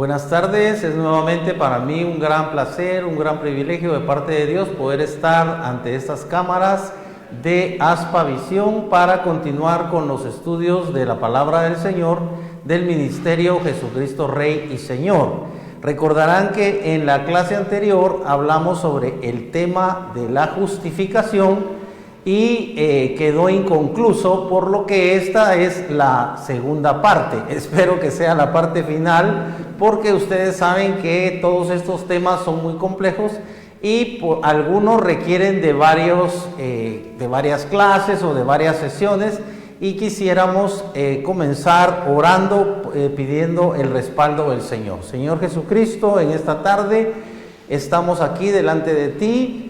Buenas tardes, es nuevamente para mí un gran placer, un gran privilegio de parte de Dios poder estar ante estas cámaras de Aspa Visión para continuar con los estudios de la palabra del Señor del Ministerio Jesucristo Rey y Señor. Recordarán que en la clase anterior hablamos sobre el tema de la justificación y quedó inconcluso, por lo que esta es la segunda parte. Espero que sea la parte final, porque ustedes saben que todos estos temas son muy complejos y algunos requieren de varias clases o de varias sesiones, y quisiéramos comenzar orando, pidiendo el respaldo del Señor. Señor Jesucristo, en esta tarde estamos aquí delante de ti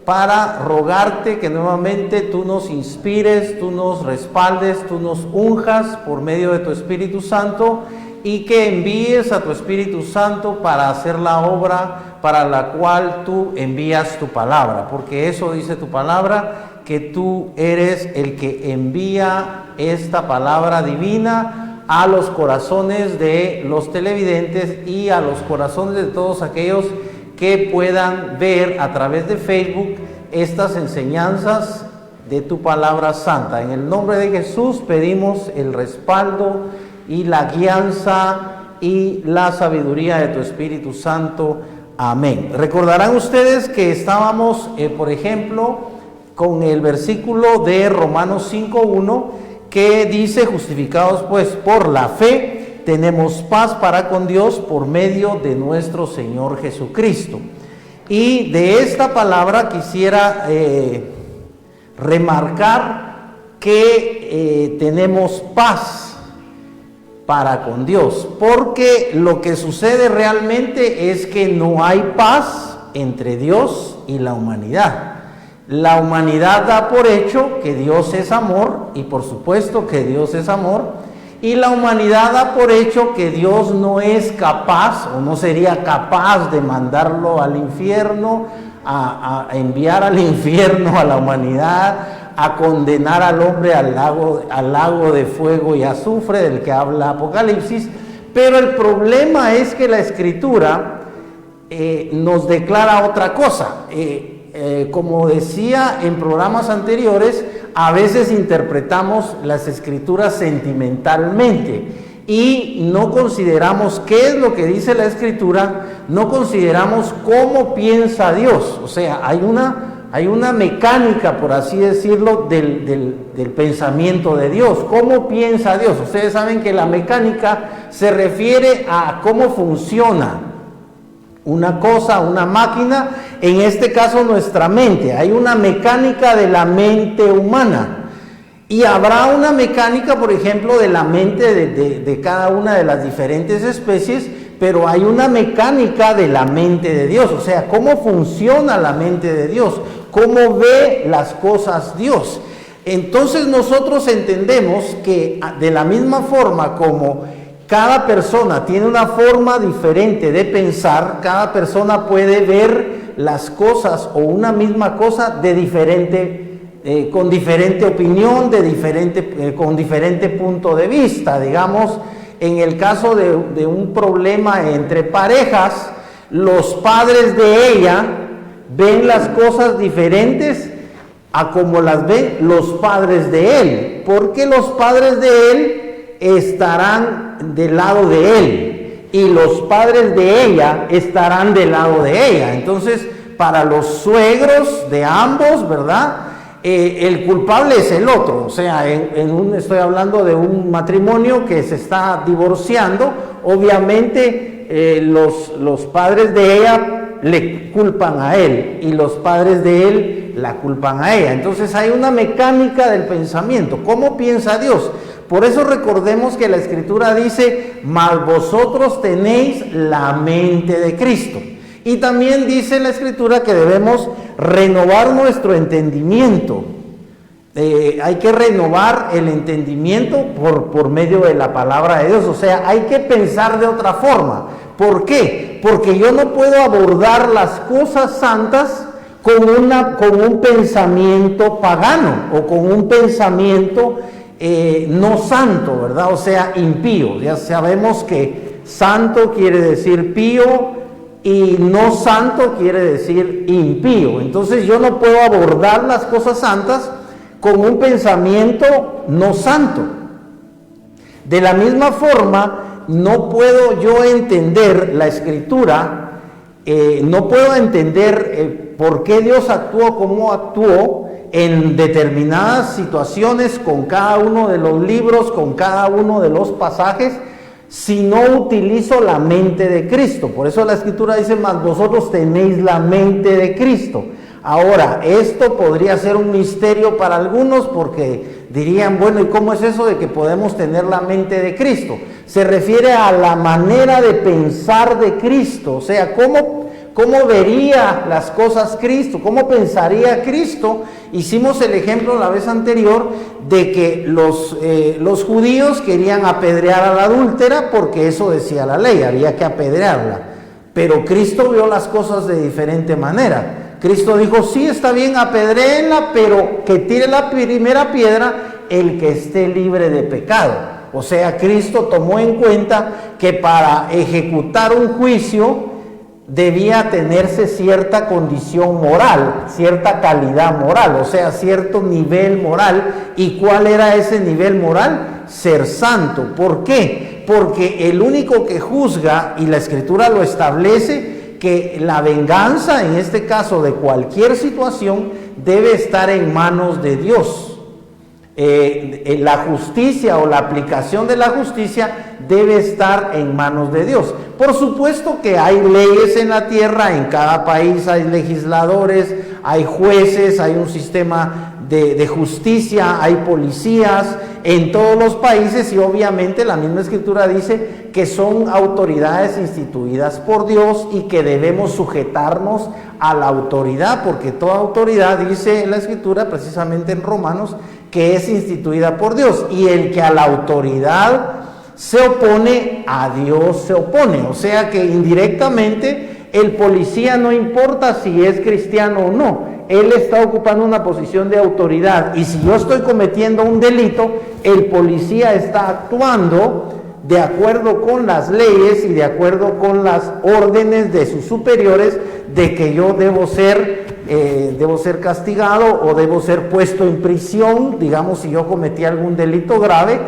para rogarte que nuevamente tú nos inspires, tú nos respaldes, tú nos unjas por medio de tu Espíritu Santo, y que envíes a tu Espíritu Santo para hacer la obra para la cual tú envías tu palabra, porque eso dice tu palabra, que tú eres el que envía esta palabra divina a los corazones de los televidentes y a los corazones de todos aquellos que puedan ver a través de Facebook estas enseñanzas de tu palabra santa. En el nombre de Jesús pedimos el respaldo y la guianza y la sabiduría de tu Espíritu Santo. Amén. Recordarán ustedes que estábamos, por ejemplo, con el versículo de Romanos 5:1, que dice: justificados pues por la fe, tenemos paz para con Dios por medio de nuestro Señor Jesucristo. Y de esta palabra quisiera remarcar que tenemos paz para con Dios, porque lo que sucede realmente es que no hay paz entre Dios y la humanidad. La humanidad da por hecho que Dios es amor, y por supuesto que Dios es amor, y la humanidad da por hecho que Dios no es capaz o no sería capaz de mandarlo al infierno, a enviar al infierno a la humanidad, a condenar al hombre al lago de fuego y azufre del que habla Apocalipsis. Pero el problema es que la Escritura nos declara otra cosa. Como decía en programas anteriores, a veces interpretamos las Escrituras sentimentalmente y no consideramos qué es lo que dice la Escritura, no consideramos cómo piensa Dios. O sea, hay una mecánica, por así decirlo, del pensamiento de Dios. ¿Cómo piensa Dios? Ustedes saben que la mecánica se refiere a cómo funciona una cosa, una máquina, en este caso nuestra mente. Hay una mecánica de la mente humana, y habrá una mecánica, por ejemplo, de la mente de cada una de las diferentes especies, pero hay una mecánica de la mente de Dios. O sea, cómo funciona la mente de Dios, cómo ve las cosas Dios. Entonces nosotros entendemos que de la misma forma como cada persona tiene una forma diferente de pensar, cada persona puede ver las cosas o una misma cosa de diferente, con diferente opinión, con diferente punto de vista. Digamos, en el caso de un problema entre parejas, los padres de ella ven las cosas diferentes a como las ven los padres de él, porque los padres de él estarán del lado de él y los padres de ella estarán del lado de ella. Entonces, para los suegros de ambos, ¿verdad?, el culpable es el otro. O sea, estoy hablando de un matrimonio que se está divorciando. Obviamente los padres de ella le culpan a él y los padres de él la culpan a ella. Entonces hay una mecánica del pensamiento. ¿Cómo piensa Dios? Por eso recordemos que la Escritura dice: mas vosotros tenéis la mente de Cristo. Y también dice la Escritura que debemos renovar nuestro entendimiento. Hay que renovar el entendimiento por medio de la palabra de Dios. O sea, hay que pensar de otra forma. ¿Por qué? Porque yo no puedo abordar las cosas santas con un pensamiento pagano o con un pensamiento no santo, ¿verdad? O sea, impío. Ya sabemos que santo quiere decir pío y no santo quiere decir impío. Entonces yo no puedo abordar las cosas santas con un pensamiento no santo. De la misma forma, no puedo yo entender la Escritura, no puedo entender por qué Dios actuó como actuó en determinadas situaciones con cada uno de los libros, con cada uno de los pasajes, si no utilizo la mente de Cristo. Por eso la Escritura dice, mas vosotros tenéis la mente de Cristo. Ahora, esto podría ser un misterio para algunos porque dirían, bueno, ¿y cómo es eso de que podemos tener la mente de Cristo? Se refiere a la manera de pensar de Cristo, o sea, ¿cómo vería las cosas Cristo? ¿Cómo pensaría Cristo? Hicimos el ejemplo la vez anterior de que los judíos querían apedrear a la adúltera porque eso decía la ley, había que apedrearla. Pero Cristo vio las cosas de diferente manera. Cristo dijo, sí, está bien, apedréenla, pero que tire la primera piedra el que esté libre de pecado. O sea, Cristo tomó en cuenta que para ejecutar un juicio debía tenerse cierta condición moral, cierta calidad moral, o sea, cierto nivel moral. ¿Y cuál era ese nivel moral? Ser santo. ¿Por qué? Porque el único que juzga, y la Escritura lo establece, que la venganza, en este caso de cualquier situación, debe estar en manos de Dios. La justicia o la aplicación de la justicia debe estar en manos de Dios. Por supuesto que hay leyes en la tierra, en cada país hay legisladores, hay jueces, hay un sistema de justicia, hay policías en todos los países, y obviamente la misma Escritura dice que son autoridades instituidas por Dios y que debemos sujetarnos a la autoridad, porque toda autoridad, dice la Escritura precisamente en Romanos, que es instituida por Dios, y el que a la autoridad se opone, a Dios se opone. O sea que indirectamente el policía, no importa si es cristiano o no, él está ocupando una posición de autoridad, y si yo estoy cometiendo un delito, el policía está actuando de acuerdo con las leyes y de acuerdo con las órdenes de sus superiores de que yo debo ser castigado o debo ser puesto en prisión. Digamos, si yo cometí algún delito grave,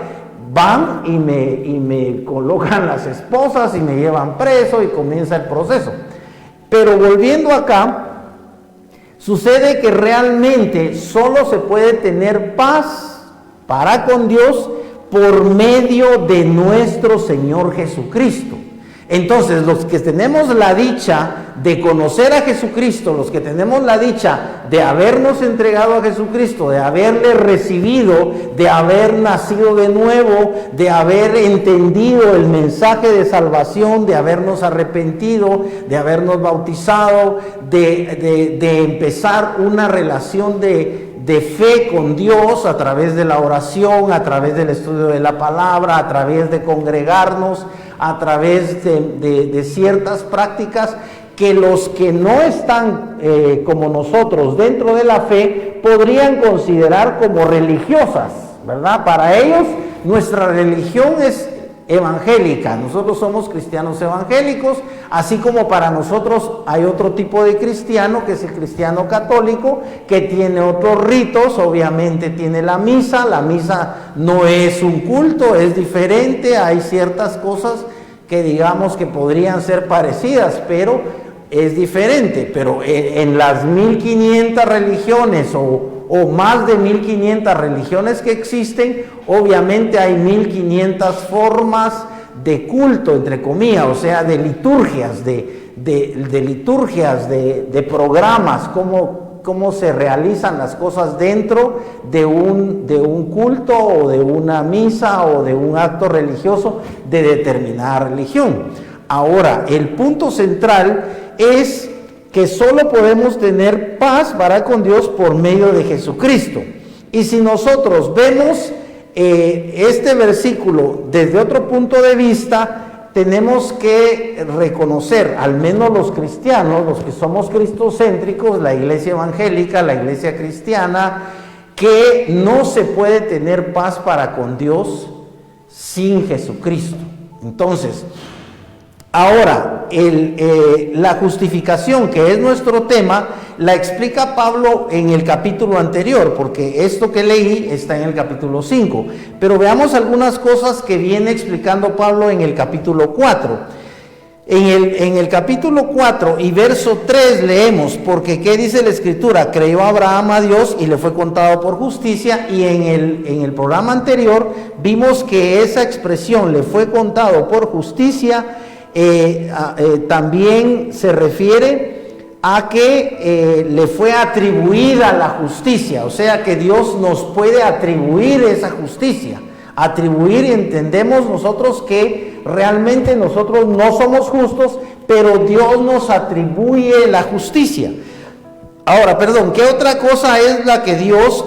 van y me colocan las esposas y me llevan preso y comienza el proceso. Pero volviendo acá, sucede que realmente solo se puede tener paz para con Dios por medio de nuestro Señor Jesucristo. Entonces, los que tenemos la dicha de conocer a Jesucristo, los que tenemos la dicha de habernos entregado a Jesucristo, de haberle recibido, de haber nacido de nuevo, de haber entendido el mensaje de salvación, de habernos arrepentido, de habernos bautizado, de empezar una relación de fe con Dios a través de la oración, a través del estudio de la palabra, a través de congregarnos, a través de ciertas prácticas que los que no están como nosotros dentro de la fe podrían considerar como religiosas, ¿verdad? Para ellos nuestra religión es evangélica, nosotros somos cristianos evangélicos, así como para nosotros hay otro tipo de cristiano, que es el cristiano católico, que tiene otros ritos. Obviamente tiene la misa no es un culto, es diferente, hay ciertas cosas que digamos que podrían ser parecidas, pero es diferente. Pero en las 1500 religiones o más de 1500 religiones que existen, obviamente hay 1500 formas de culto, entre comillas, o sea, de liturgias, de programas, cómo se realizan las cosas dentro de un culto o de una misa o de un acto religioso de determinada religión. Ahora, el punto central es que solo podemos tener paz para con Dios por medio de Jesucristo. Y si nosotros vemos este versículo desde otro punto de vista, tenemos que reconocer, al menos los cristianos, los que somos cristocéntricos, la iglesia evangélica, la iglesia cristiana, que no se puede tener paz para con Dios sin Jesucristo. Entonces, Ahora, la justificación, que es nuestro tema, la explica Pablo en el capítulo anterior, porque esto que leí está en el capítulo 5. Pero veamos algunas cosas que viene explicando Pablo en el capítulo 4. En el capítulo 4 y verso 3 leemos, porque ¿qué dice la Escritura? Creyó Abraham a Dios y le fue contado por justicia, y en el programa anterior vimos que esa expresión, le fue contado por justicia, también se refiere a que le fue atribuida la justicia, o sea que Dios nos puede atribuir esa justicia. Atribuir, y entendemos nosotros que realmente nosotros no somos justos, pero Dios nos atribuye la justicia. Ahora, ¿qué otra cosa es la que Dios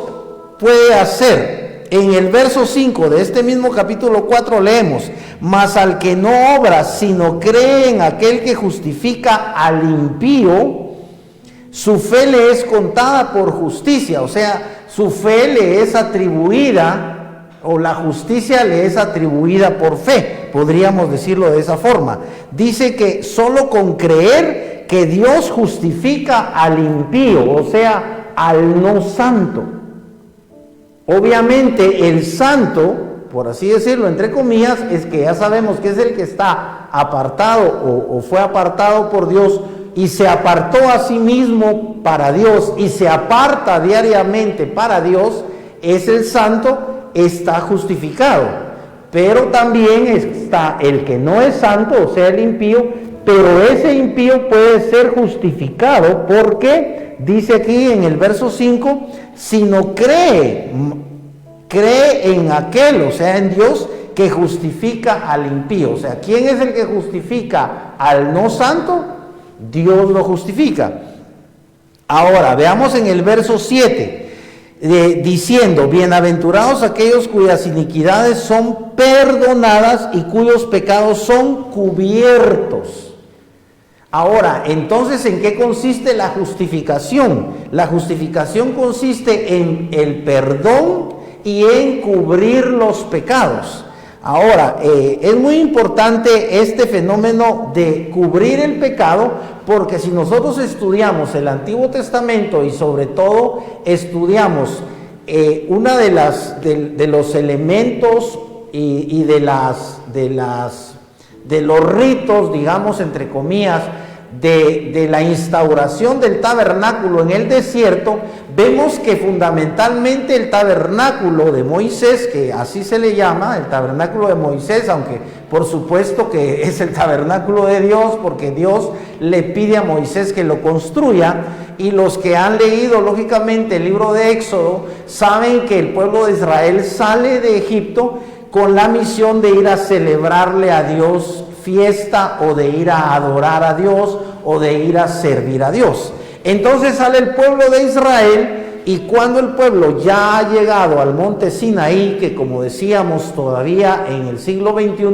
puede hacer? En el verso 5 de este mismo capítulo 4 leemos: mas al que no obra, sino cree en aquel que justifica al impío, su fe le es contada por justicia. O sea, su fe le es atribuida, o la justicia le es atribuida por fe, podríamos decirlo de esa forma. Dice que solo con creer que Dios justifica al impío, o sea, al no santo. Obviamente el santo, por así decirlo, entre comillas, es que ya sabemos que es el que está apartado o fue apartado por Dios y se apartó a sí mismo para Dios y se aparta diariamente para Dios. Es el santo, está justificado. Pero también está el que no es santo, o sea, el impío, pero ese impío puede ser justificado porque dice aquí en el verso 5, sino cree en aquel, o sea, en Dios, que justifica al impío. O sea, ¿quién es el que justifica al no santo? Dios lo justifica. Ahora, veamos en el verso 7. Diciendo: bienaventurados aquellos cuyas iniquidades son perdonadas y cuyos pecados son cubiertos. Ahora, entonces, ¿en qué consiste la justificación? La justificación consiste en el perdón y en cubrir los pecados. Ahora, es muy importante este fenómeno de cubrir el pecado, porque si nosotros estudiamos el Antiguo Testamento y sobre todo estudiamos una de los elementos y de los ritos, digamos, entre comillas, de la instauración del tabernáculo en el desierto, vemos que fundamentalmente el tabernáculo de Moisés, que así se le llama, el tabernáculo de Moisés, aunque por supuesto que es el tabernáculo de Dios, porque Dios le pide a Moisés que lo construya, y los que han leído lógicamente el libro de Éxodo saben que el pueblo de Israel sale de Egipto con la misión de ir a celebrarle a Dios fiesta, o de ir a adorar a Dios, o de ir a servir a Dios. Entonces sale el pueblo de Israel, y cuando el pueblo ya ha llegado al monte Sinaí, que como decíamos todavía en el siglo XXI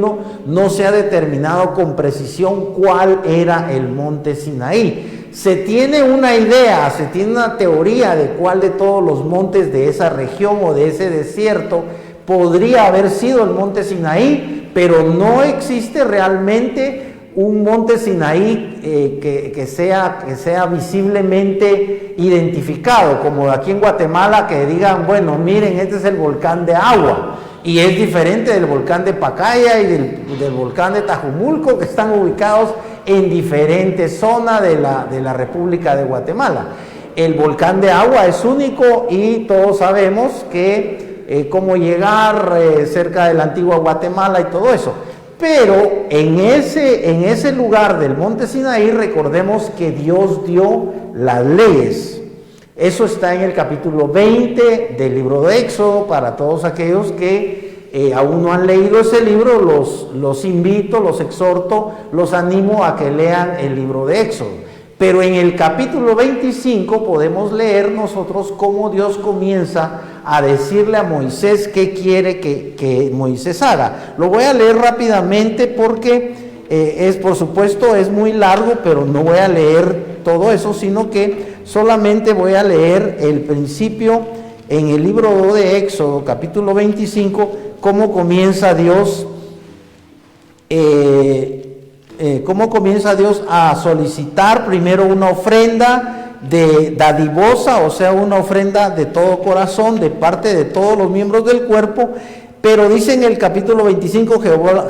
no se ha determinado con precisión cuál era el monte Sinaí. Se tiene una idea, se tiene una teoría de cuál de todos los montes de esa región o de ese desierto podría haber sido el monte Sinaí, pero no existe realmente un monte Sinaí que sea visiblemente identificado, como aquí en Guatemala, que digan, bueno, miren, este es el volcán de Agua, y es diferente del volcán de Pacaya y del volcán de Tajumulco, que están ubicados en diferentes zonas de la República de Guatemala. El volcán de Agua es único, y todos sabemos que cómo llegar cerca de la antigua Guatemala y todo eso. Pero en ese lugar del monte Sinaí, recordemos que Dios dio las leyes. Eso está en el capítulo 20 del libro de Éxodo. Para todos aquellos que aún no han leído ese libro, los invito, los exhorto, los animo a que lean el libro de Éxodo. Pero en el capítulo 25 podemos leer nosotros cómo Dios comienza a decirle a Moisés qué quiere que Moisés haga. Lo voy a leer rápidamente porque por supuesto es muy largo, pero no voy a leer todo eso, sino que solamente voy a leer el principio en el libro de Éxodo, capítulo 25, cómo comienza Dios cómo comienza Dios a solicitar primero una ofrenda de dadivosa, o sea, una ofrenda de todo corazón, de parte de todos los miembros del cuerpo. Pero dice en el capítulo 25,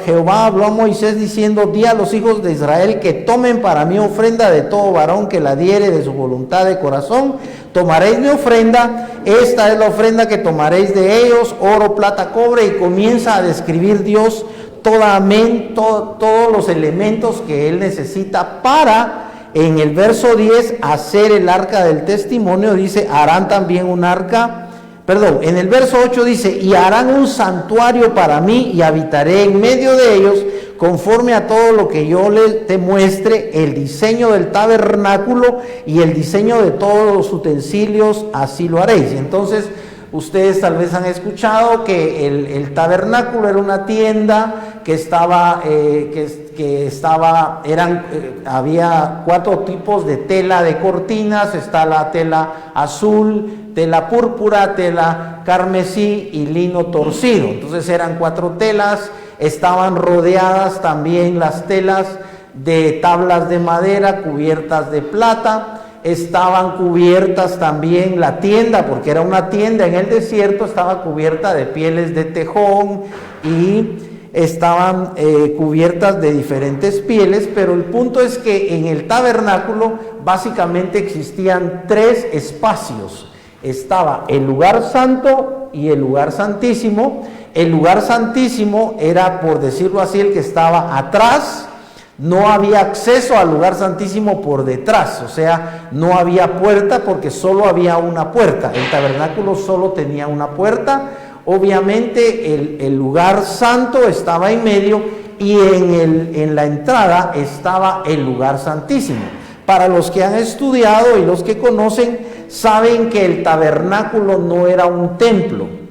Jehová habló a Moisés diciendo: di a los hijos de Israel que tomen para mí ofrenda de todo varón que la diere de su voluntad de corazón. Tomaréis mi ofrenda, esta es la ofrenda que tomaréis de ellos, oro, plata, cobre. Y comienza a describir Dios todos los elementos que Él necesita para, en el verso 10, hacer el arca del testimonio. Dice: harán también un arca. En el verso 8 dice: y harán un santuario para mí y habitaré en medio de ellos, conforme a todo lo que yo te muestre, el diseño del tabernáculo y el diseño de todos los utensilios, así lo haréis. Entonces, ustedes tal vez han escuchado que el tabernáculo era una tienda que había 4 tipos de tela de cortinas. Está la tela azul, tela púrpura, tela carmesí y lino torcido. Entonces eran 4 telas. Estaban rodeadas también las telas de tablas de madera cubiertas de plata. Estaban cubiertas también la tienda, porque era una tienda en el desierto, estaba cubierta de pieles de tejón y estaban cubiertas de diferentes pieles. Pero el punto es que en el tabernáculo básicamente existían 3 espacios. Estaba el lugar santo y el lugar santísimo. El lugar santísimo era, por decirlo así, el que estaba atrás. No había acceso al lugar santísimo por detrás, o sea, no había puerta, porque solo había una puerta. El tabernáculo solo tenía una puerta. Obviamente el lugar santo estaba en medio y en la entrada estaba el lugar santísimo. Para los que han estudiado y los que conocen, saben que el tabernáculo no era un templo.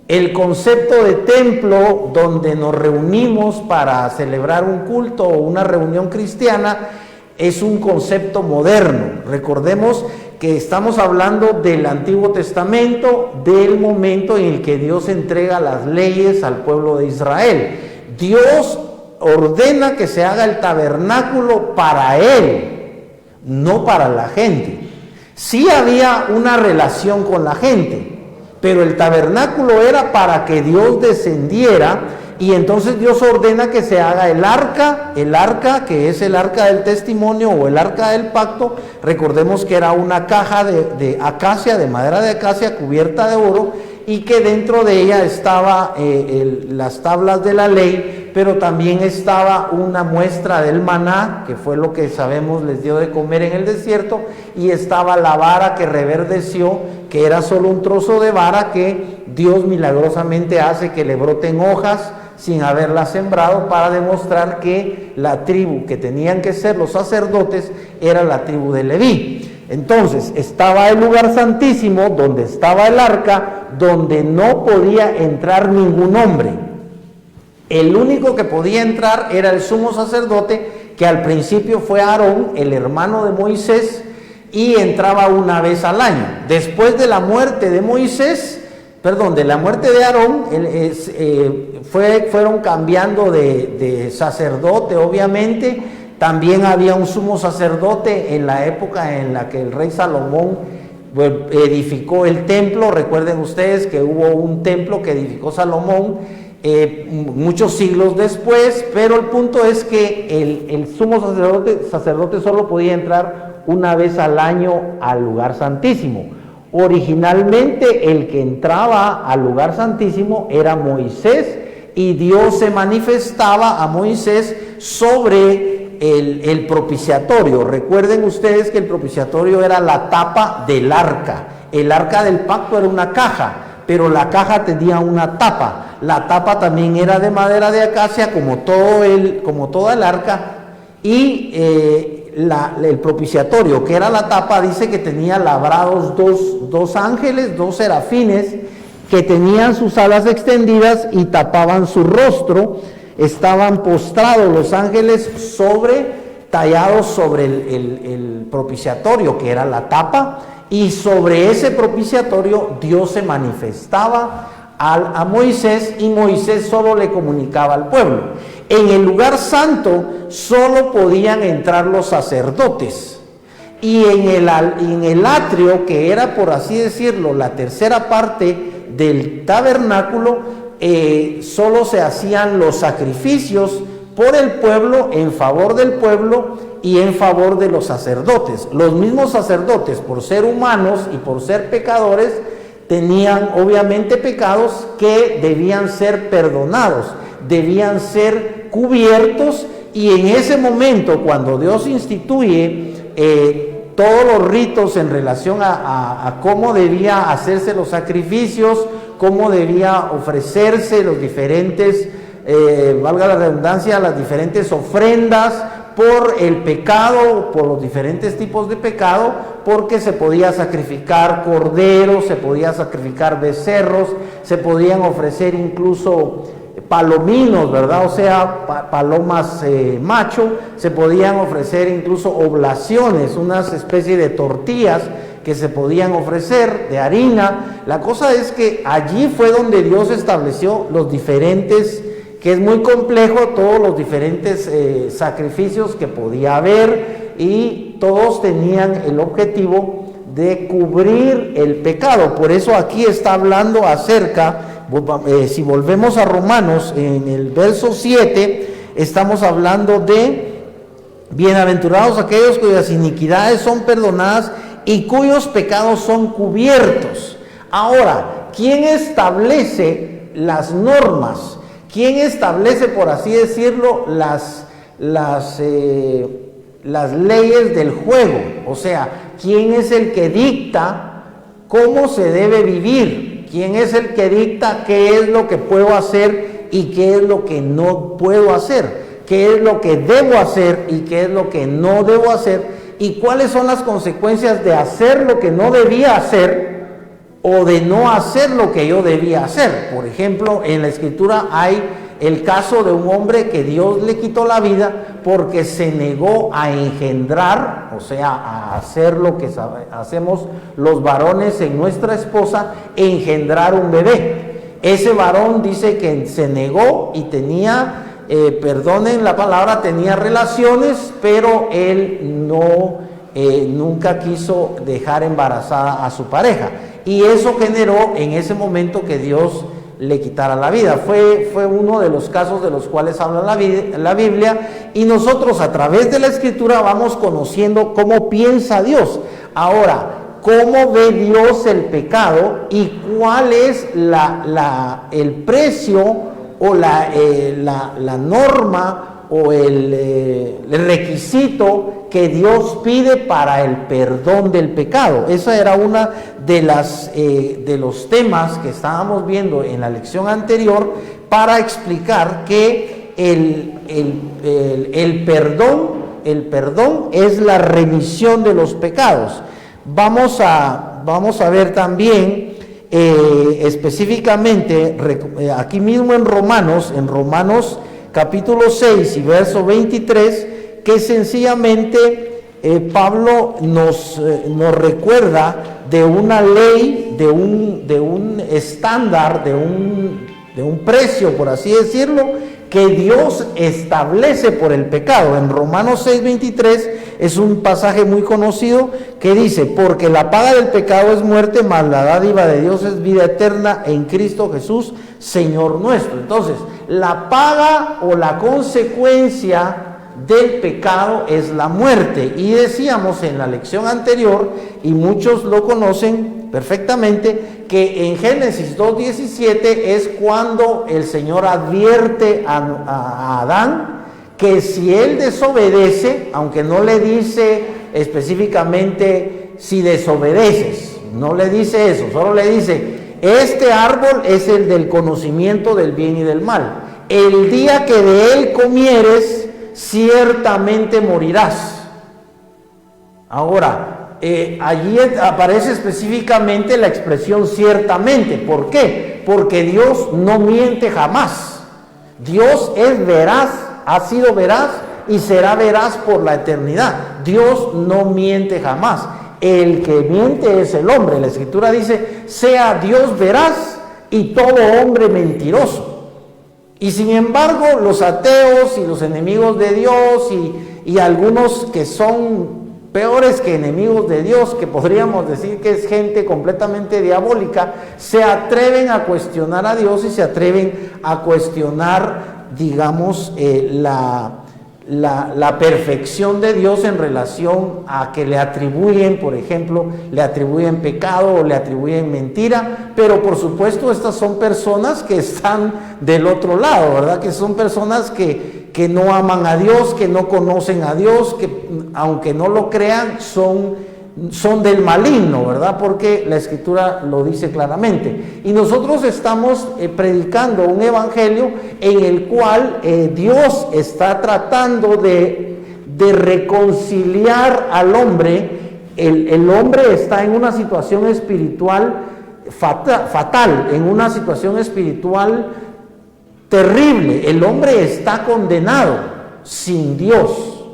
El concepto de templo, donde nos reunimos para celebrar un culto o una reunión cristiana, es un concepto moderno. Recordemos que estamos hablando del Antiguo Testamento, del momento en el que Dios entrega las leyes al pueblo de Israel. Dios ordena que se haga el tabernáculo para Él, no para la gente. Sí había una relación con la gente, pero el tabernáculo era para que Dios descendiera, y entonces Dios ordena que se haga el arca que es el arca del testimonio o el arca del pacto. Recordemos que era una caja de acacia, de madera de acacia cubierta de oro, y que dentro de ella estaba las tablas de la ley, pero también estaba una muestra del maná, que fue lo que sabemos les dio de comer en el desierto, y estaba la vara que reverdeció, que era solo un trozo de vara que Dios milagrosamente hace que le broten hojas sin haberlas sembrado, para demostrar que la tribu que tenían que ser los sacerdotes era la tribu de Leví. Entonces estaba el lugar santísimo, donde estaba el arca, donde no podía entrar ningún hombre. El único que podía entrar era el sumo sacerdote, que al principio fue Aarón, el hermano de Moisés, y entraba una vez al año. Después de la muerte de de la muerte de Aarón, fueron cambiando de sacerdote, obviamente. También había un sumo sacerdote en la época en la que el rey Salomón edificó el templo. Recuerden ustedes que hubo un templo que edificó Salomón muchos siglos después, pero el punto es que el sumo sacerdote solo podía entrar una vez al año al lugar santísimo. Originalmente el que entraba al lugar santísimo era Moisés, y Dios se manifestaba a Moisés sobre el propiciatorio. Recuerden ustedes que el propiciatorio era la tapa del arca. El arca del pacto era una caja, pero la caja tenía una tapa. La tapa también era de madera de acacia, como toda el arca, y el propiciatorio, que era la tapa, dice que tenía labrados dos ángeles, 2 serafines, que tenían sus alas extendidas y tapaban su rostro. Estaban postrados los ángeles tallados sobre el propiciatorio, que era la tapa, y sobre ese propiciatorio Dios se manifestaba a Moisés, y Moisés solo le comunicaba al pueblo. En el lugar santo solo podían entrar los sacerdotes. Y en el atrio, que era, por así decirlo, la tercera parte del tabernáculo, solo se hacían los sacrificios por el pueblo, en favor del pueblo y en favor de los sacerdotes. Los mismos sacerdotes, por ser humanos y por ser pecadores, tenían obviamente pecados que debían ser perdonados, debían ser cubiertos, y en ese momento, cuando Dios instituye todos los ritos en relación a cómo debía hacerse los sacrificios, cómo debía ofrecerse los diferentes, valga la redundancia, las diferentes ofrendas por el pecado, por los diferentes tipos de pecado, porque se podía sacrificar corderos, se podía sacrificar becerros, se podían ofrecer incluso palominos, ¿verdad? O sea, palomas macho, se podían ofrecer incluso oblaciones, unas especies de tortillas que se podían ofrecer de harina. La cosa es que allí fue donde Dios estableció los diferentes, que es muy complejo, todos los diferentes sacrificios que podía haber, y todos tenían el objetivo de cubrir el pecado. Por eso aquí está hablando acerca, si volvemos a Romanos, en el verso 7, estamos hablando de bienaventurados aquellos cuyas iniquidades son perdonadas y cuyos pecados son cubiertos. Ahora, ¿quién establece las normas? ¿Quién establece, por así decirlo, las leyes del juego? O sea, ¿quién es el que dicta cómo se debe vivir? ¿Quién es el que dicta qué es lo que puedo hacer y qué es lo que no puedo hacer? ¿Qué es lo que debo hacer y qué es lo que no debo hacer? ¿Y cuáles son las consecuencias de hacer lo que no debía hacer o de no hacer lo que yo debía hacer? Por ejemplo, en la Escritura hay el caso de un hombre que Dios le quitó la vida porque se negó a engendrar, o sea, a hacer lo que hacemos los varones en nuestra esposa, engendrar un bebé. Ese varón dice que se negó y tenía, perdonen la palabra, tenía relaciones, pero él nunca quiso dejar embarazada a su pareja. Y eso generó en ese momento que Dios le quitara la vida. Fue uno de los casos de los cuales habla la Biblia, y nosotros a través de la Escritura vamos conociendo cómo piensa Dios. Ahora, ¿cómo ve Dios el pecado y cuál es el precio o la norma o el requisito que Dios pide para el perdón del pecado? Esa era una de los temas que estábamos viendo en la lección anterior, para explicar que el perdón es la remisión de los pecados. Vamos a ver también específicamente aquí mismo en Romanos capítulo 6 y verso 23, que sencillamente Pablo nos recuerda de una ley, de un estándar, de un precio, por así decirlo, que Dios establece por el pecado. En Romanos 6:23 es un pasaje muy conocido que dice: porque la paga del pecado es muerte, mas la dádiva de Dios es vida eterna en Cristo Jesús, Señor nuestro. Entonces, la paga o la consecuencia del pecado es la muerte. Y decíamos en la lección anterior, y muchos lo conocen perfectamente, que en Génesis 2:17 es cuando el Señor advierte a Adán que si él desobedece, aunque no le dice específicamente si desobedeces, no le dice eso, solo le dice: este árbol es el del conocimiento del bien y del mal. El día que de él comieres, ciertamente morirás. Ahora, allí aparece específicamente la expresión ciertamente. ¿Por qué? Porque Dios no miente jamás. Dios es veraz, ha sido veraz y será veraz por la eternidad. Dios no miente jamás. El que miente es el hombre. La Escritura dice: sea Dios veraz y todo hombre mentiroso. Y sin embargo, los ateos y los enemigos de Dios y algunos que son peores que enemigos de Dios, que podríamos decir que es gente completamente diabólica, se atreven a cuestionar a Dios y se atreven a cuestionar, digamos, la perfección de Dios en relación a que le atribuyen, por ejemplo, le atribuyen pecado o le atribuyen mentira, pero por supuesto estas son personas que están del otro lado, ¿verdad? Que son personas que no aman a Dios, que no conocen a Dios, que aunque no lo crean, son del maligno, ¿verdad? Porque la Escritura lo dice claramente. Y nosotros estamos predicando un evangelio en el cual Dios está tratando de reconciliar al hombre. El hombre está en una situación espiritual fatal, en una situación espiritual terrible. El hombre está condenado sin Dios,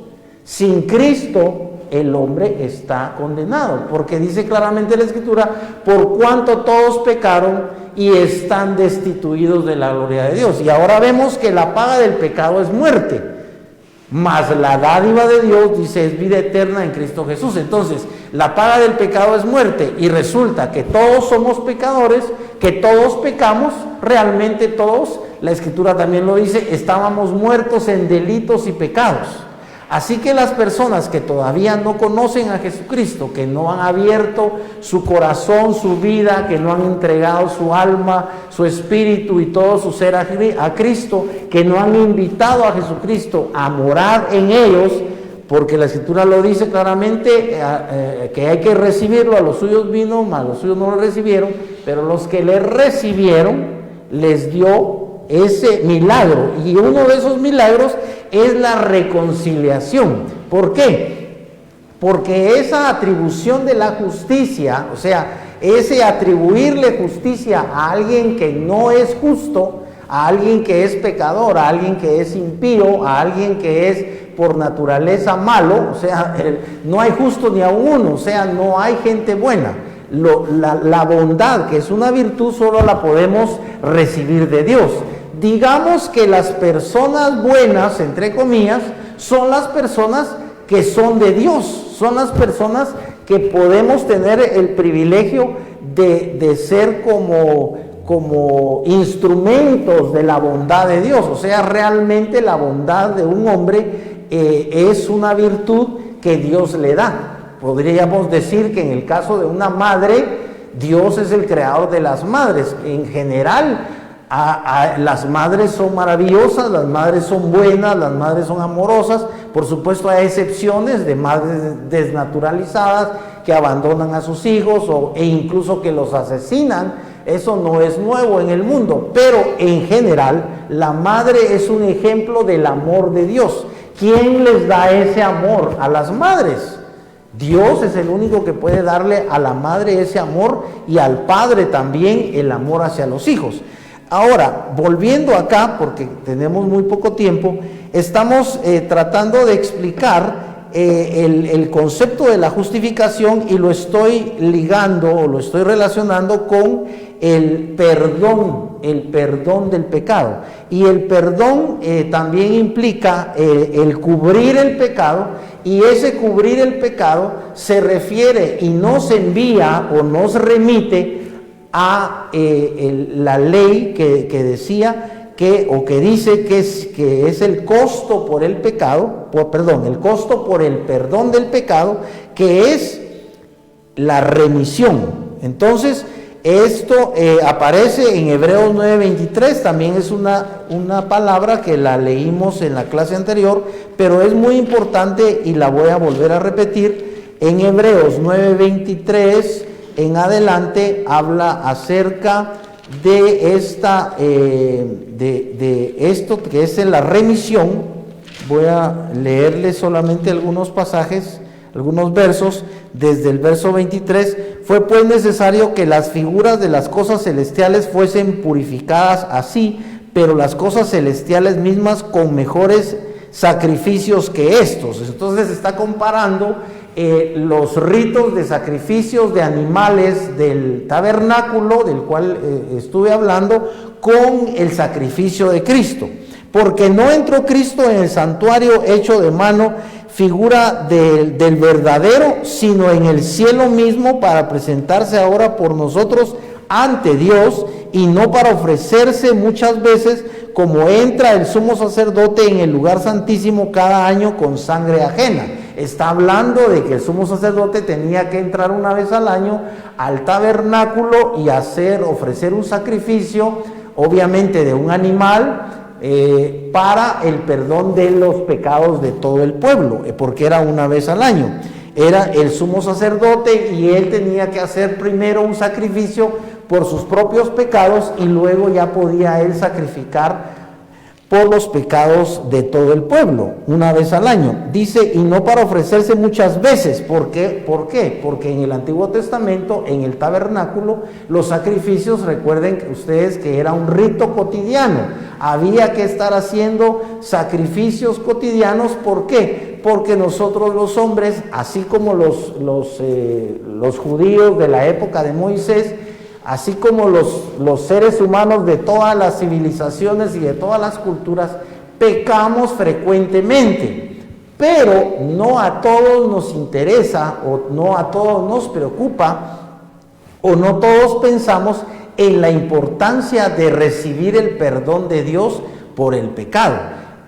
sin Cristo. El hombre está condenado, porque dice claramente la Escritura: por cuanto todos pecaron y están destituidos de la gloria de Dios. Y ahora vemos que la paga del pecado es muerte, mas la dádiva de Dios, dice, es vida eterna en Cristo Jesús. Entonces, la paga del pecado es muerte, y resulta que todos somos pecadores, que todos pecamos, realmente todos, la Escritura también lo dice, estábamos muertos en delitos y pecados. Así que las personas que todavía no conocen a Jesucristo, que no han abierto su corazón, su vida, que no han entregado su alma, su espíritu y todo su ser a Cristo, que no han invitado a Jesucristo a morar en ellos, porque la Escritura lo dice claramente, que hay que recibirlo. A los suyos vino, mas los suyos no lo recibieron, pero los que le recibieron les dio ese milagro, y uno de esos milagros es la reconciliación. ¿Por qué? Porque esa atribución de la justicia, o sea, ese atribuirle justicia a alguien que no es justo, a alguien que es pecador, a alguien que es impío, a alguien que es por naturaleza malo, o sea, no hay justo ni a uno, o sea, no hay gente buena. La bondad, que es una virtud, solo la podemos recibir de Dios. Digamos que las personas buenas, entre comillas, son las personas que son de Dios, son las personas que podemos tener el privilegio de ser como instrumentos de la bondad de Dios. O sea, realmente la bondad de un hombre es una virtud que Dios le da. Podríamos decir que en el caso de una madre, Dios es el creador de las madres. En general, las madres son maravillosas, las madres son buenas, las madres son amorosas. Por supuesto hay excepciones de madres desnaturalizadas que abandonan a sus hijos e incluso que los asesinan. Eso no es nuevo en el mundo, pero en general la madre es un ejemplo del amor de Dios. ¿Quién les da ese amor a las madres? Dios es el único que puede darle a la madre ese amor, y al padre también el amor hacia los hijos. Ahora, volviendo acá, porque tenemos muy poco tiempo, estamos tratando de explicar el concepto de la justificación, y lo estoy ligando o lo estoy relacionando con el perdón del pecado. Y el perdón también implica el cubrir el pecado, y ese cubrir el pecado se refiere y nos envía o nos remite a la ley que decía que dice que es el costo por el pecado, el costo por el perdón del pecado, que es la remisión. Entonces, esto aparece en Hebreos 9:23, también es una palabra que la leímos en la clase anterior, pero es muy importante y la voy a volver a repetir. En Hebreos 9:23 en adelante habla acerca de esto que es en la remisión. Voy a leerle solamente algunos pasajes, algunos versos, desde el verso 23. Fue pues necesario que las figuras de las cosas celestiales fuesen purificadas así, pero las cosas celestiales mismas con mejores sacrificios que estos. Entonces está comparando los ritos de sacrificios de animales del tabernáculo, del cual estuve hablando, con el sacrificio de Cristo. Porque no entró Cristo en el santuario hecho de mano, figura del verdadero, sino en el cielo mismo, para presentarse ahora por nosotros ante Dios, y no para ofrecerse muchas veces, como entra el sumo sacerdote en el lugar santísimo cada año con sangre ajena. Está hablando de que el sumo sacerdote tenía que entrar una vez al año al tabernáculo y ofrecer un sacrificio, obviamente de un animal, para el perdón de los pecados de todo el pueblo, porque era una vez al año. Era el sumo sacerdote y él tenía que hacer primero un sacrificio por sus propios pecados y luego ya podía él sacrificar por los pecados de todo el pueblo, una vez al año. Dice, y no para ofrecerse muchas veces. ¿Por qué? Porque en el Antiguo Testamento, en el tabernáculo, los sacrificios, recuerden ustedes que era un rito cotidiano. Había que estar haciendo sacrificios cotidianos. ¿Por qué? Porque nosotros los hombres, así como los judíos de la época de Moisés, así como los seres humanos de todas las civilizaciones y de todas las culturas, pecamos frecuentemente, pero no a todos nos interesa, o no a todos nos preocupa, o no todos pensamos en la importancia de recibir el perdón de Dios por el pecado.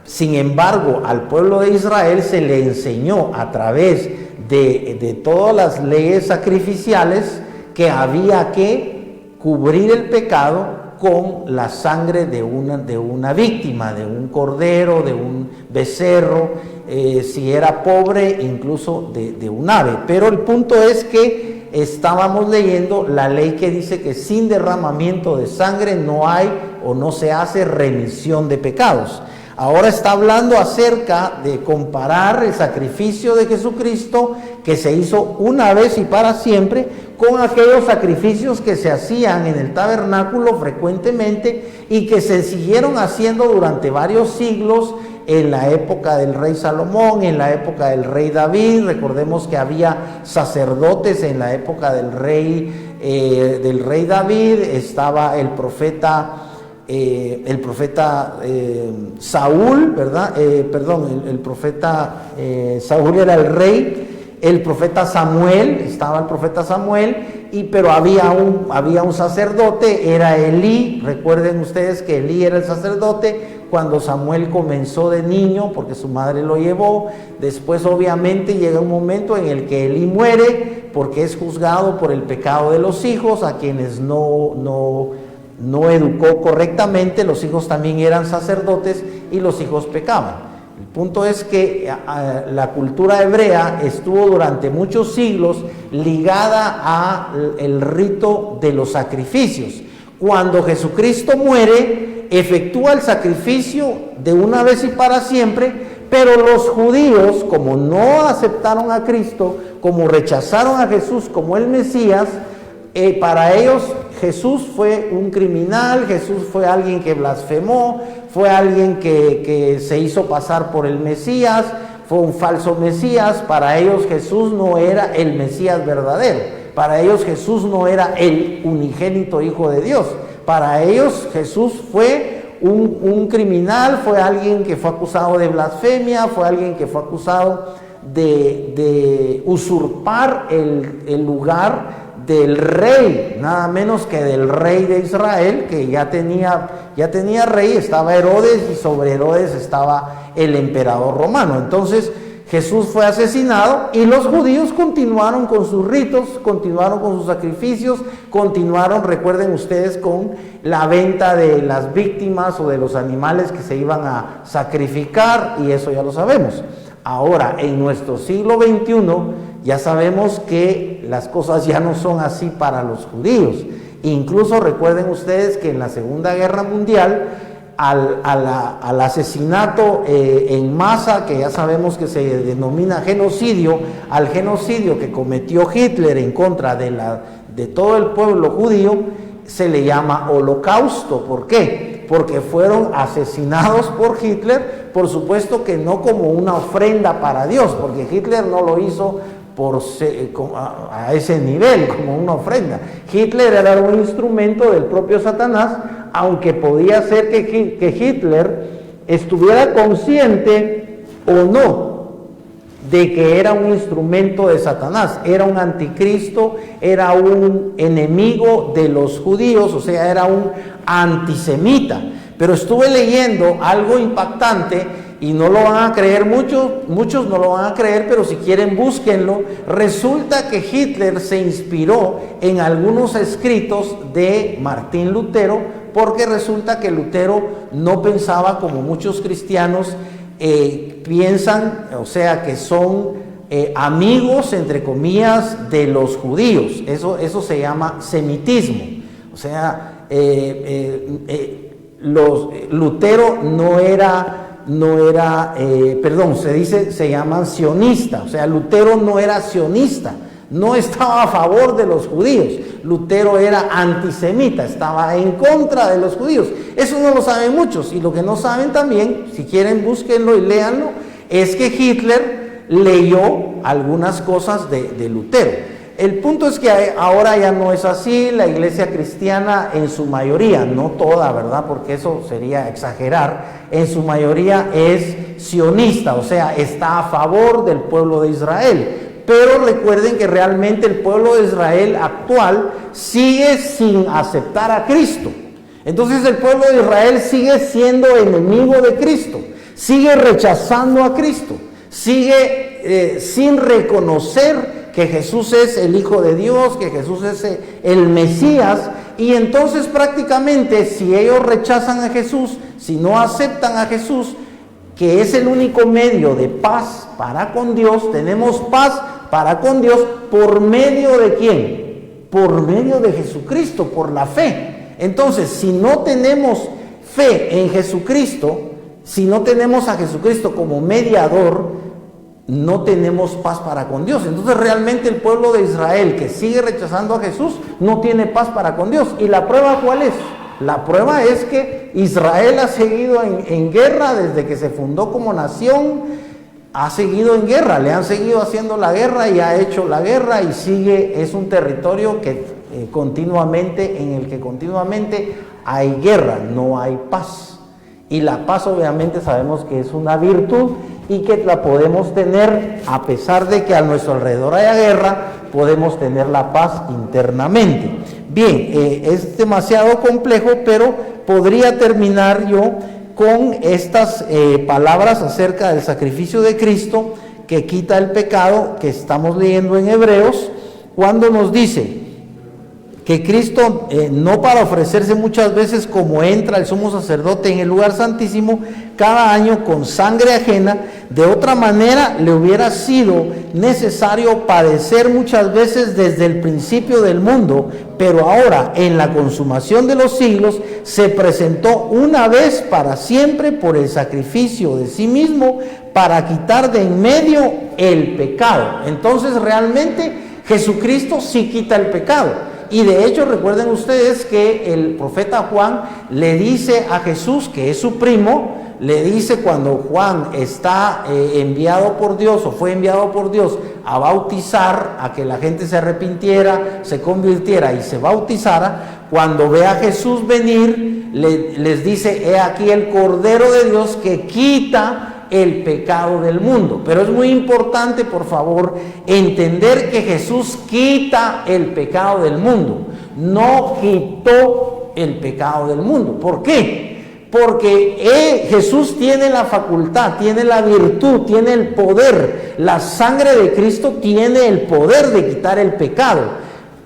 Sin embargo, al pueblo de Israel se le enseñó a través de todas las leyes sacrificiales que había que cubrir el pecado con la sangre de una víctima, de un cordero, de un becerro, si era pobre, incluso de un ave. Pero el punto es que estábamos leyendo la ley que dice que sin derramamiento de sangre no hay o no se hace remisión de pecados. Ahora está hablando acerca de comparar el sacrificio de Jesucristo, que se hizo una vez y para siempre, con aquellos sacrificios que se hacían en el tabernáculo frecuentemente y que se siguieron haciendo durante varios siglos en la época del rey Salomón, en la época del rey David. Recordemos que había sacerdotes en la época del rey David. Estaba el profeta Saúl, ¿verdad? El profeta Saúl era el rey. El profeta Samuel, estaba el profeta Samuel, pero había un sacerdote, era Elí. Recuerden ustedes que Elí era el sacerdote cuando Samuel comenzó de niño, porque su madre lo llevó. Después obviamente llega un momento en el que Elí muere, porque es juzgado por el pecado de los hijos, a quienes no educó correctamente. Los hijos también eran sacerdotes y los hijos pecaban. El punto es que la cultura hebrea estuvo durante muchos siglos ligada al rito de los sacrificios. Cuando Jesucristo muere, efectúa el sacrificio de una vez y para siempre, pero los judíos, como no aceptaron a Cristo, como rechazaron a Jesús como el Mesías, para ellos Jesús fue un criminal, Jesús fue alguien que blasfemó, fue alguien que se hizo pasar por el Mesías, fue un falso Mesías. Para ellos Jesús no era el Mesías verdadero, para ellos Jesús no era el unigénito Hijo de Dios, para ellos Jesús fue un criminal, fue alguien que fue acusado de blasfemia, fue alguien que fue acusado de usurpar el lugar del rey, nada menos que del rey de Israel, que ya tenía rey. Estaba Herodes y sobre Herodes estaba el emperador romano. Entonces Jesús fue asesinado y los judíos continuaron con sus ritos, continuaron con sus sacrificios, continuaron, recuerden ustedes, con la venta de las víctimas o de los animales que se iban a sacrificar, y eso ya lo sabemos. Ahora, en nuestro siglo XXI, ya sabemos que las cosas ya no son así para los judíos. Incluso recuerden ustedes que en la Segunda Guerra Mundial, al asesinato en masa, que ya sabemos que se denomina genocidio, al genocidio que cometió Hitler en contra de todo el pueblo judío, se le llama holocausto. ¿Por qué? Porque fueron asesinados por Hitler, por supuesto que no como una ofrenda para Dios, porque Hitler no lo hizo a ese nivel, como una ofrenda. Hitler era un instrumento del propio Satanás, aunque podía ser que Hitler estuviera consciente o no de que era un instrumento de Satanás, era un anticristo, era un enemigo de los judíos, o sea, era un antisemita. Pero estuve leyendo algo impactante y no lo van a creer muchos no lo van a creer, pero si quieren búsquenlo. Resulta que Hitler se inspiró en algunos escritos de Martín Lutero, porque resulta que Lutero no pensaba como muchos cristianos piensan, o sea, que son amigos, entre comillas, de los judíos. Eso se llama semitismo. O sea, Lutero se llaman sionistas. O sea, Lutero no era sionista, no estaba a favor de los judíos. Lutero era antisemita, estaba en contra de los judíos. Eso no lo saben muchos, y lo que no saben también, si quieren búsquenlo y léanlo, es que Hitler leyó algunas cosas de Lutero. El punto es que ahora ya no es así. La iglesia cristiana en su mayoría, no toda, ¿verdad? Porque eso sería exagerar, en su mayoría es sionista, o sea, está a favor del pueblo de Israel. Pero recuerden que realmente el pueblo de Israel actual sigue sin aceptar a Cristo. Entonces el pueblo de Israel sigue siendo enemigo de Cristo, sigue rechazando a Cristo, sigue sin reconocer que Jesús es el Hijo de Dios, que Jesús es el Mesías. Y entonces prácticamente si ellos rechazan a Jesús, si no aceptan a Jesús, que es el único medio de paz para con Dios, tenemos paz para con Dios por medio de ¿quién? Por medio de Jesucristo, por la fe. Entonces, si no tenemos fe en Jesucristo, si no tenemos a Jesucristo como mediador, no tenemos paz para con Dios. Entonces realmente el pueblo de Israel que sigue rechazando a Jesús no tiene paz para con Dios. ¿Y la prueba cuál es? La prueba es que Israel ha seguido en guerra desde que se fundó como nación. Ha seguido en guerra, le han seguido haciendo la guerra y ha hecho la guerra y sigue. Es un territorio que en el que continuamente hay guerra, no hay paz. Y la paz obviamente sabemos que es una virtud y que la podemos tener a pesar de que a nuestro alrededor haya guerra, podemos tener la paz internamente. Bien, es demasiado complejo, pero podría terminar yo con estas palabras acerca del sacrificio de Cristo que quita el pecado, que estamos leyendo en Hebreos, cuando nos dice que Cristo, no para ofrecerse muchas veces como entra el sumo sacerdote en el lugar santísimo cada año con sangre ajena, de otra manera le hubiera sido necesario padecer muchas veces desde el principio del mundo, pero ahora en la consumación de los siglos se presentó una vez para siempre por el sacrificio de sí mismo para quitar de en medio el pecado. Entonces realmente Jesucristo sí quita el pecado. Y de hecho recuerden ustedes que el profeta Juan le dice a Jesús, que es su primo, le dice cuando Juan está enviado por Dios o fue enviado por Dios a bautizar, a que la gente se arrepintiera, se convirtiera y se bautizara, cuando ve a Jesús venir, les dice: he aquí el Cordero de Dios que quita el pecado del mundo. Pero es muy importante, por favor, entender que Jesús quita el pecado del mundo, no quitó el pecado del mundo. ¿Por qué? Porque Jesús tiene la facultad, tiene la virtud, tiene el poder. La sangre de Cristo tiene el poder de quitar el pecado.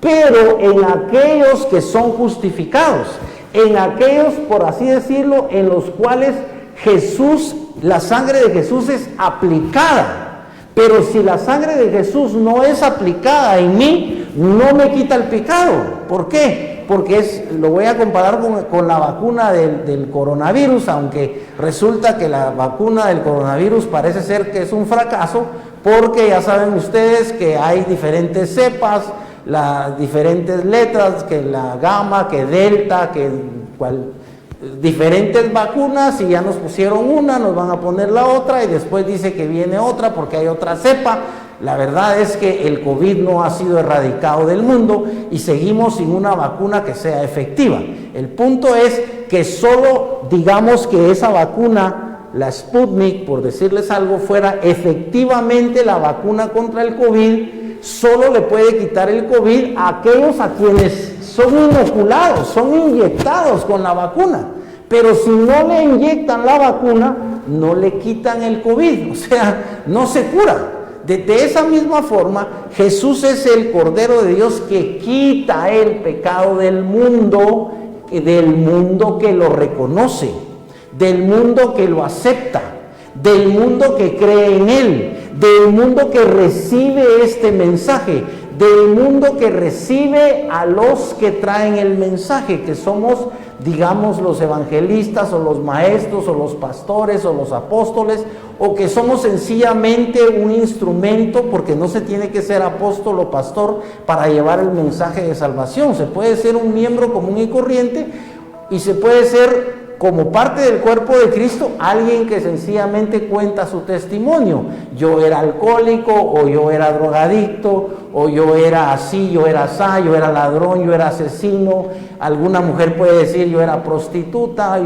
Pero en aquellos que son justificados, en aquellos, por así decirlo, en los cuales la sangre de Jesús es aplicada. Pero si la sangre de Jesús no es aplicada en mí, no me quita el pecado. ¿Por qué? Porque lo voy a comparar con la vacuna del coronavirus, aunque resulta que la vacuna del coronavirus parece ser que es un fracaso, porque ya saben ustedes que hay diferentes cepas, las diferentes letras, que la gamma, que delta, diferentes vacunas, y ya nos pusieron una, nos van a poner la otra, y después dice que viene otra porque hay otra cepa. La verdad es que el COVID no ha sido erradicado del mundo y seguimos sin una vacuna que sea efectiva. El punto es que solo digamos que esa vacuna, la Sputnik, por decirles algo, fuera efectivamente la vacuna contra el COVID, solo le puede quitar el COVID a aquellos a quienes son inoculados, son inyectados con la vacuna. Pero si no le inyectan la vacuna, no le quitan el COVID, o sea, no se cura. De esa misma forma, Jesús es el Cordero de Dios que quita el pecado del mundo que lo reconoce, del mundo que lo acepta, del mundo que cree en Él, del mundo que recibe este mensaje, del mundo que recibe a los que traen el mensaje, que somos, digamos, los evangelistas o los maestros o los pastores o los apóstoles, o que somos sencillamente un instrumento, porque no se tiene que ser apóstol o pastor para llevar el mensaje de salvación. Se puede ser un miembro común y corriente y se puede ser, como parte del cuerpo de Cristo, alguien que sencillamente cuenta su testimonio. Yo era alcohólico, o yo era drogadicto, o yo era así, yo era así, yo era ladrón, yo era asesino. Alguna mujer puede decir yo era prostituta,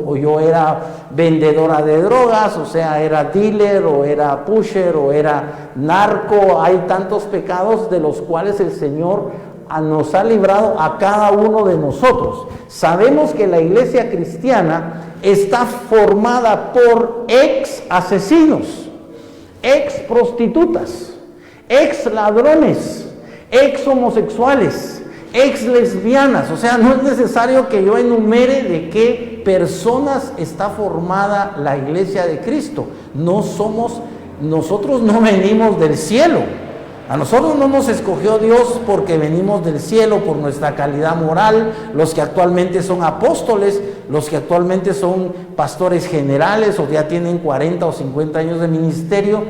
o yo era vendedora de drogas, o sea, era dealer, o era pusher, o era narco. Hay tantos pecados de los cuales el Señor nos ha librado a cada uno de nosotros. Sabemos que la iglesia cristiana está formada por ex asesinos, ex prostitutas, ex ladrones, ex homosexuales, ex lesbianas. O sea, no es necesario que yo enumere de qué personas está formada la iglesia de Cristo. Nosotros no venimos del cielo. A nosotros no nos escogió Dios porque venimos del cielo, por nuestra calidad moral, los que actualmente son apóstoles, los que actualmente son pastores generales o ya tienen 40 o 50 años de ministerio.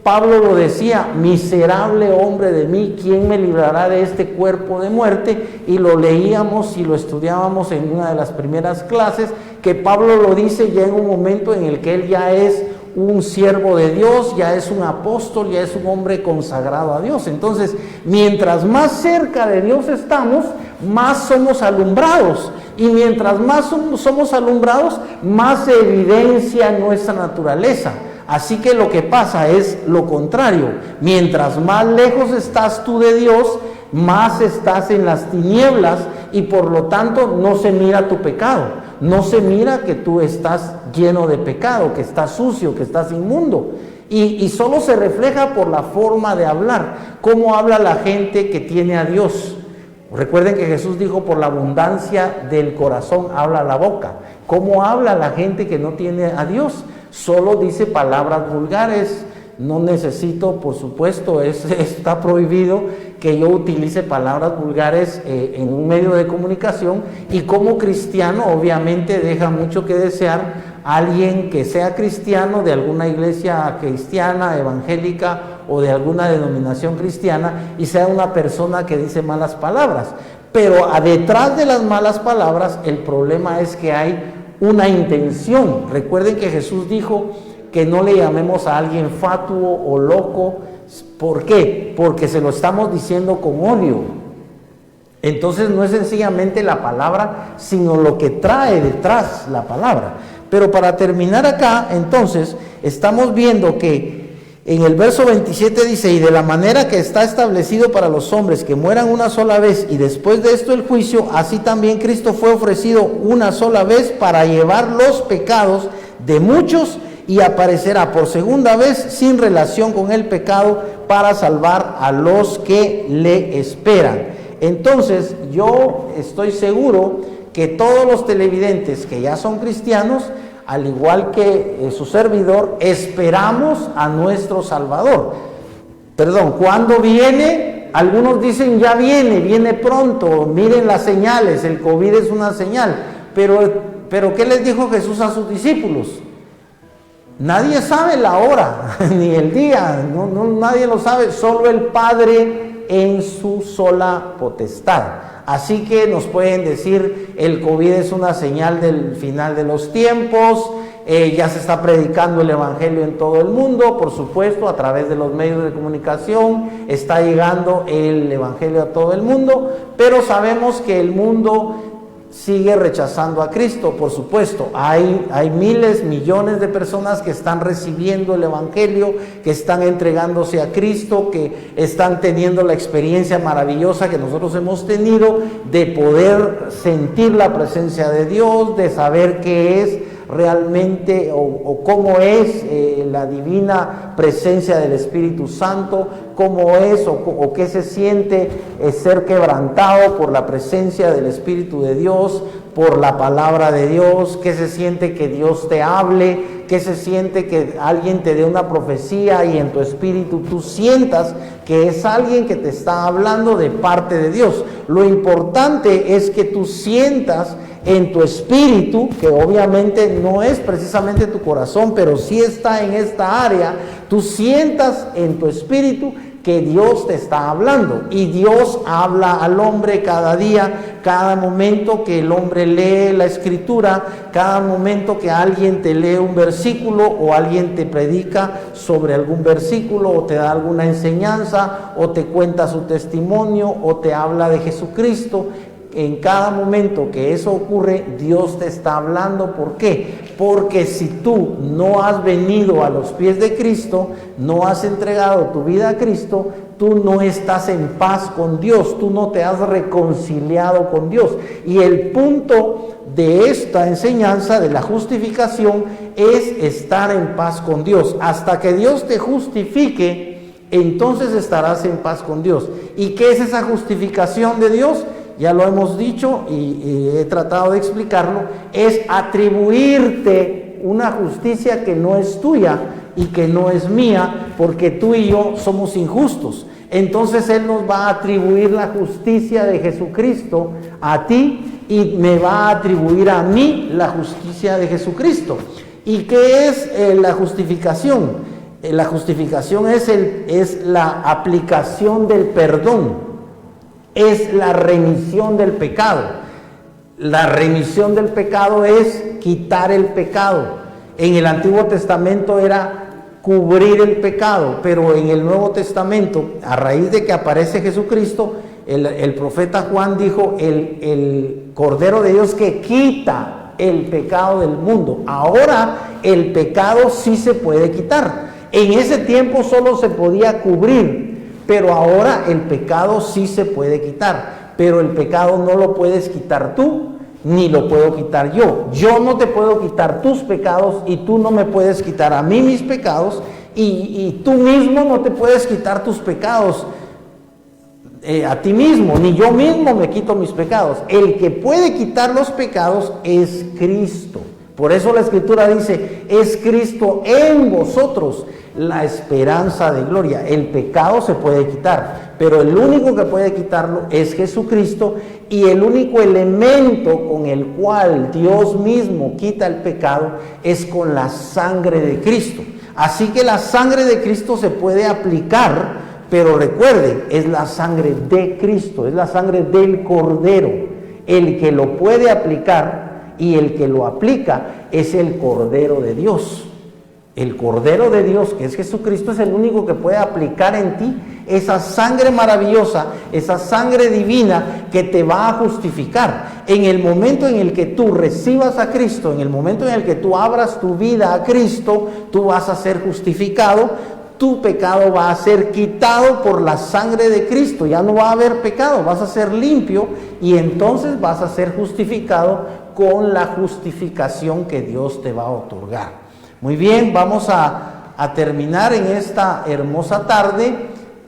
Pablo lo decía: miserable hombre de mí, ¿quién me librará de este cuerpo de muerte? Y lo leíamos y lo estudiábamos en una de las primeras clases, que Pablo lo dice ya en un momento en el que él ya es un siervo de Dios, ya es un apóstol, ya es un hombre consagrado a Dios. Entonces, mientras más cerca de Dios estamos, más somos alumbrados. Y mientras más somos alumbrados, más se evidencia nuestra naturaleza. Así que lo que pasa es lo contrario. Mientras más lejos estás tú de Dios, más estás en las tinieblas y por lo tanto no se mira tu pecado. No se mira que tú estás lleno de pecado, que estás sucio, que estás inmundo. Y solo se refleja por la forma de hablar. ¿Cómo habla la gente que tiene a Dios? Recuerden que Jesús dijo: por la abundancia del corazón habla la boca. ¿Cómo habla la gente que no tiene a Dios? Solo dice palabras vulgares. No necesito, por supuesto, está prohibido que yo utilice palabras vulgares en un medio de comunicación, y como cristiano obviamente deja mucho que desear alguien que sea cristiano de alguna iglesia cristiana, evangélica o de alguna denominación cristiana y sea una persona que dice malas palabras. Pero detrás de las malas palabras el problema es que hay una intención. Recuerden que Jesús dijo que no le llamemos a alguien fatuo o loco. ¿Por qué? Porque se lo estamos diciendo con odio. Entonces no es sencillamente la palabra, sino lo que trae detrás la palabra. Pero para terminar acá, entonces, estamos viendo que en el verso 27 dice: y de la manera que está establecido para los hombres que mueran una sola vez y después de esto el juicio, así también Cristo fue ofrecido una sola vez para llevar los pecados de muchos, y aparecerá por segunda vez sin relación con el pecado para salvar a los que le esperan. Entonces yo estoy seguro que todos los televidentes que ya son cristianos, al igual que su servidor, esperamos a nuestro Salvador. ¿Cuándo viene? Algunos dicen ya viene pronto, miren las señales, el COVID es una señal. Pero ¿qué les dijo Jesús a sus discípulos? Nadie sabe la hora, ni el día, nadie lo sabe, solo el Padre en su sola potestad. Así que nos pueden decir: el COVID es una señal del final de los tiempos, Ya se está predicando el Evangelio en todo el mundo, por supuesto, a través de los medios de comunicación está llegando el Evangelio a todo el mundo, pero sabemos que el mundo sigue rechazando a Cristo, por supuesto. Hay miles, millones de personas que están recibiendo el Evangelio, que están entregándose a Cristo, que están teniendo la experiencia maravillosa que nosotros hemos tenido de poder sentir la presencia de Dios, de saber qué es realmente o cómo es la divina presencia del Espíritu Santo, cómo es o qué se siente ser quebrantado por la presencia del Espíritu de Dios, por la palabra de Dios, qué se siente que Dios te hable, qué se siente que alguien te dé una profecía y en tu espíritu tú sientas que es alguien que te está hablando de parte de Dios. Lo importante es que tú sientas en tu espíritu, que obviamente no es precisamente tu corazón, pero sí está en esta área, tú sientas en tu espíritu que Dios te está hablando, y Dios habla al hombre cada día, cada momento que el hombre lee la escritura, cada momento que alguien te lee un versículo o alguien te predica sobre algún versículo o te da alguna enseñanza o te cuenta su testimonio o te habla de Jesucristo. En cada momento que eso ocurre, Dios te está hablando. ¿Por qué? Porque si tú no has venido a los pies de Cristo, no has entregado tu vida a Cristo, tú no estás en paz con Dios, tú no te has reconciliado con Dios. Y el punto de esta enseñanza de la justificación es estar en paz con Dios. Hasta que Dios te justifique, entonces estarás en paz con Dios. ¿Y qué es esa justificación de Dios? Ya lo hemos dicho y he tratado de explicarlo, es atribuirte una justicia que no es tuya y que no es mía, porque tú y yo somos injustos. Entonces Él nos va a atribuir la justicia de Jesucristo a ti y me va a atribuir a mí la justicia de Jesucristo. ¿Y qué es la justificación? La justificación es la aplicación del perdón. Es la remisión del pecado. La remisión del pecado es quitar el pecado. En el Antiguo Testamento era cubrir el pecado, pero en el Nuevo Testamento, a raíz de que aparece Jesucristo, el profeta Juan dijo, el Cordero de Dios que quita el pecado del mundo. Ahora el pecado sí se puede quitar. En ese tiempo solo se podía cubrir, pero ahora el pecado sí se puede quitar, pero el pecado no lo puedes quitar tú, ni lo puedo quitar yo. Yo no te puedo quitar tus pecados y tú no me puedes quitar a mí mis pecados y tú mismo no te puedes quitar tus pecados a ti mismo, ni yo mismo me quito mis pecados. El que puede quitar los pecados es Cristo. Por eso la Escritura dice, es Cristo en vosotros la esperanza de gloria. El pecado se puede quitar, pero el único que puede quitarlo es Jesucristo, y el único elemento con el cual Dios mismo quita el pecado es con la sangre de Cristo. Así que la sangre de Cristo se puede aplicar, pero recuerden, es la sangre de Cristo, es la sangre del Cordero. El que lo puede aplicar y el que lo aplica es el Cordero de Dios. El Cordero de Dios, que es Jesucristo, es el único que puede aplicar en ti esa sangre maravillosa, esa sangre divina que te va a justificar. En el momento en el que tú recibas a Cristo, en el momento en el que tú abras tu vida a Cristo, tú vas a ser justificado, tu pecado va a ser quitado por la sangre de Cristo, ya no va a haber pecado, vas a ser limpio y entonces vas a ser justificado con la justificación que Dios te va a otorgar. Muy bien, vamos a terminar en esta hermosa tarde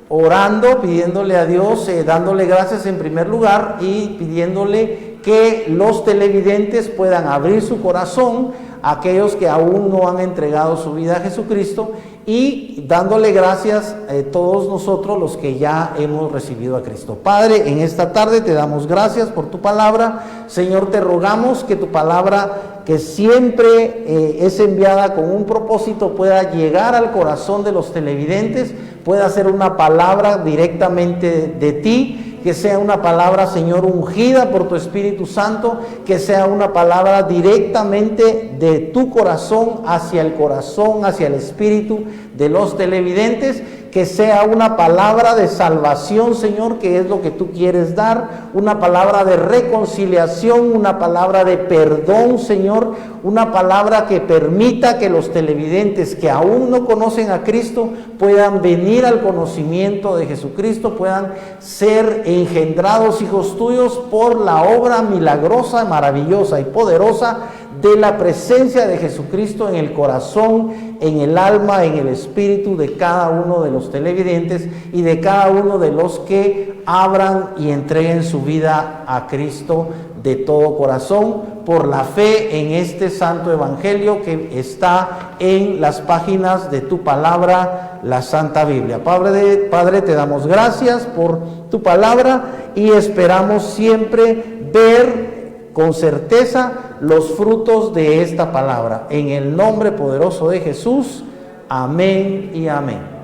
orando, pidiéndole a Dios, dándole gracias en primer lugar y pidiéndole que los televidentes puedan abrir su corazón a aquellos que aún no han entregado su vida a Jesucristo, y dándole gracias a todos nosotros los que ya hemos recibido a Cristo. Padre, en esta tarde te damos gracias por tu palabra. Señor, te rogamos que tu palabra, que siempre es enviada con un propósito, pueda llegar al corazón de los televidentes, pueda ser una palabra directamente de ti, que sea una palabra, Señor, ungida por tu Espíritu Santo, que sea una palabra directamente de tu corazón, hacia el espíritu de los televidentes, que sea una palabra de salvación, Señor, que es lo que tú quieres dar, una palabra de reconciliación, una palabra de perdón, Señor, una palabra que permita que los televidentes que aún no conocen a Cristo puedan venir al conocimiento de Jesucristo, puedan ser engendrados hijos tuyos por la obra milagrosa, maravillosa y poderosa de la presencia de Jesucristo en el corazón, en el alma, en el espíritu de cada uno de los televidentes y de cada uno de los que abran y entreguen su vida a Cristo de todo corazón por la fe en este santo evangelio que está en las páginas de tu palabra, la Santa Biblia. Padre, te damos gracias por tu palabra y esperamos siempre ver con certeza los frutos de esta palabra. En el nombre poderoso de Jesús, amén y amén.